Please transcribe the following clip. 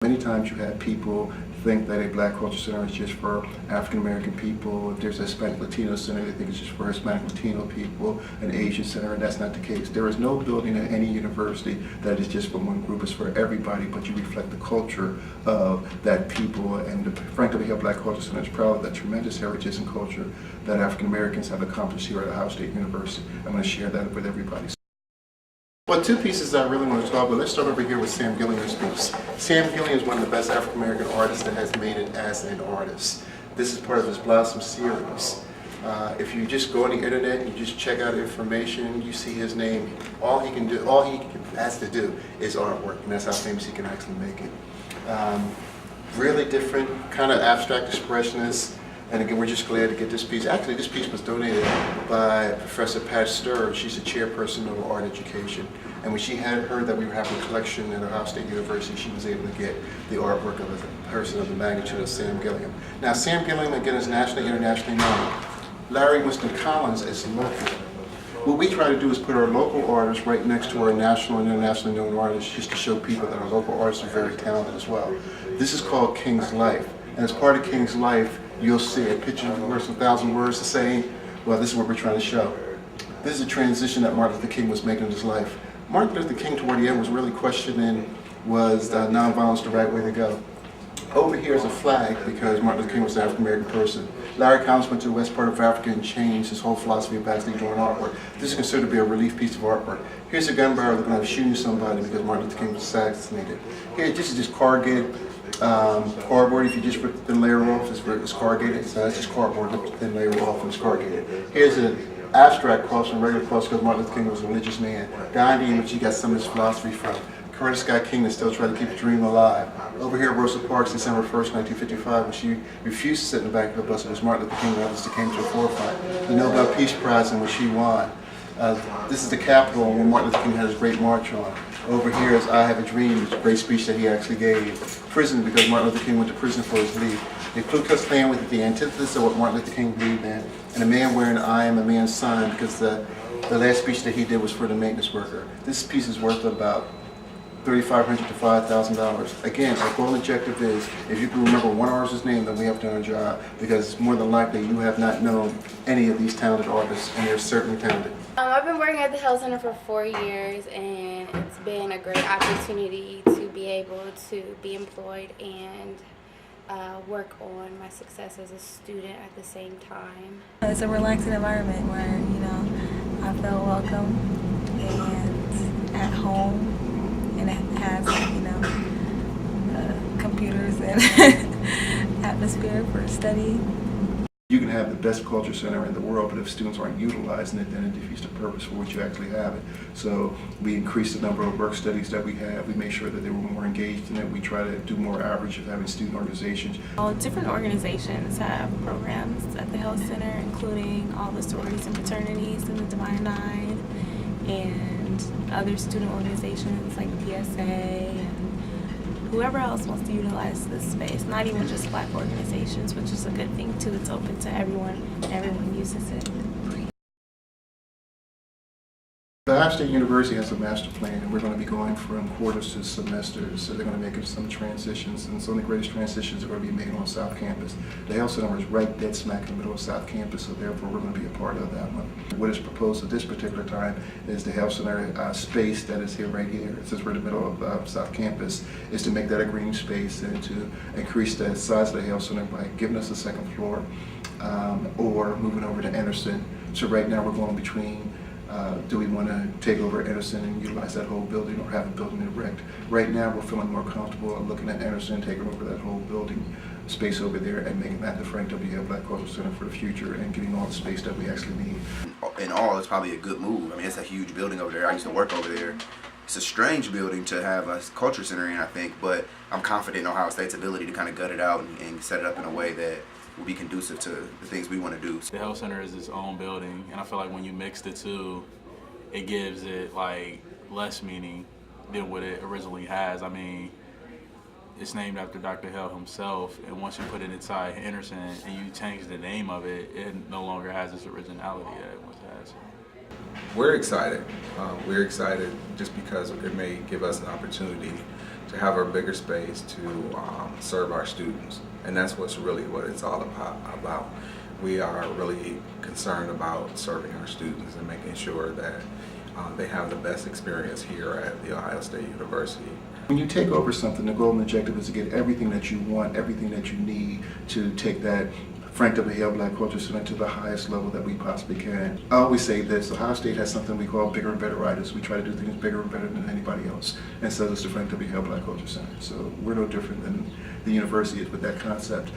Many times you have people think that a Black Culture Center is just for African American people. If there's a Hispanic Latino Center, they think it's just for Hispanic Latino people, an Asian Center, and that's not the case. There is no building at any university that is just for one group. It's for everybody, but you reflect the culture of that people. And the Franklin Hale Black Culture Center is proud of that tremendous heritage and culture that African Americans have accomplished here at Ohio State University. I'm going to share that with everybody. Well, two pieces I really want to talk about. Let's start over here with Sam Gillingham's piece. Sam Gillingham is one of the best African American artists that has made it as an artist. This is part of his Blossom series. If you just go on the internet and you just check out information, you see his name. All he has to do is artwork, and that's how famous he can actually make it. Really different, kind of abstract expressionist. And again, we're just glad to get this piece. Actually, this piece was donated by Professor Pat Sturr. She's the chairperson of art education. And when she had heard that we were having a collection at Ohio State University, she was able to get the artwork of a person of the magnitude of Sam Gillingham. Now, Sam Gillingham, again, is nationally, internationally known. Larry Winston Collins is local. What we try to do is put our local artists right next to our national and internationally known artists, just to show people that our local artists are very talented as well. This is called King's Life. And as part of King's Life, you'll see a picture worth 1,000 words to say, well, this is what we're trying to show. This is a transition that Martin Luther King was making in his life. Martin Luther King, toward the end, was really questioning, was nonviolence the right way to go? Over here is a flag because Martin Luther King was an African-American person. Larry Collins went to the west part of Africa and changed his whole philosophy of actually doing artwork. This is considered to be a relief piece of artwork. Here's a gun barrel looking like shooting somebody because Martin Luther King was assassinated. Here, this is just corrugated cardboard. If you just rip the thin layer off, it's corrugated. So that's just cardboard, rip the thin layer off, and it's corrugated. Here's an abstract cross and regular cross because Martin Luther King was a religious man. Gandhi, in which he got some of his philosophy from. Coretta Scott King is still trying to keep the dream alive. Over here, Rosa Parks, December 1st, 1955, when she refused to sit in the back of the bus, it was Martin Luther King and others that came to the forefront. The Nobel Peace Prize in which she won. This is the Capitol where Martin Luther King had his great march on. Over here is I Have a Dream, which is a great speech that he actually gave. Prison, because Martin Luther King went to prison for his belief. The Ku Klux Klan with the antithesis of what Martin Luther King believed in. And a man wearing I Am a Man's Son, because the last speech that he did was for the maintenance worker. This piece is worth about $3,500 to $5,000. Again, our goal and objective is, if you can remember one artist's name, then we have done our job, because more than likely you have not known any of these talented artists, and they're certainly talented. I've been working at the Hale Center for 4 years, and it's been a great opportunity to be able to be employed and work on my success as a student at the same time. It's a relaxing environment where, I feel welcome and at home, and it has, computers and atmosphere for study. You can have the best culture center in the world, but if students aren't utilizing it, then it defeats the purpose for which you actually have it. So we increase the number of work studies that we have. We make sure that they were more engaged in it. We try to do more outreach of having student organizations. All different organizations have programs at the Hale Center, including all the sororities and fraternities and the Divine Nine, and other student organizations like PSA and whoever else wants to utilize this space, not even just Black organizations, which is a good thing too. It's open to everyone, and everyone uses it. The Ohio State University has a master plan, and we're going to be going from quarters to semesters, so they're going to make some transitions, and some of the greatest transitions are going to be made on South Campus. The Hale Center is right dead smack in the middle of South Campus, so therefore we're going to be a part of that one. What is proposed at this particular time is the Hale Center space that is here right here, since we're in the middle of South Campus, is to make that a green space and to increase the size of the Hale Center by giving us a second floor or moving over to Anderson. So right now we're going between do we want to take over Anderson and utilize that whole building, or have a building erect? Right now we're feeling more comfortable looking at Anderson, taking over that whole building space over there and making that the Frank W. Hale Black Cultural Center for the future and getting all the space that we actually need. In all, it's probably a good move. I mean, it's a huge building over there. I used to work over there. It's a strange building to have a culture center in, I think, but I'm confident in Ohio State's ability to kind of gut it out and set it up in a way that will be conducive to the things we want to do. The Hale Center is its own building, and I feel like when you mix the two, it gives it like less meaning than what it originally has. I mean, it's named after Dr. Hale himself, and once you put it inside Henderson and you change the name of it, it no longer has its originality that it once had. We're excited. We're excited just because it may give us an opportunity to have a bigger space to serve our students. And that's what it's all about. We are really concerned about serving our students and making sure that they have the best experience here at The Ohio State University. When you take over something, the goal and objective is to get everything that you want, everything that you need to take that Frank W. Hale Black Culture Center to the highest level that we possibly can. I always say this, Ohio State has something we call bigger and better writers. We try to do things bigger and better than anybody else. And so does the Frank W. Hale Black Culture Center. So we're no different than the university is with that concept.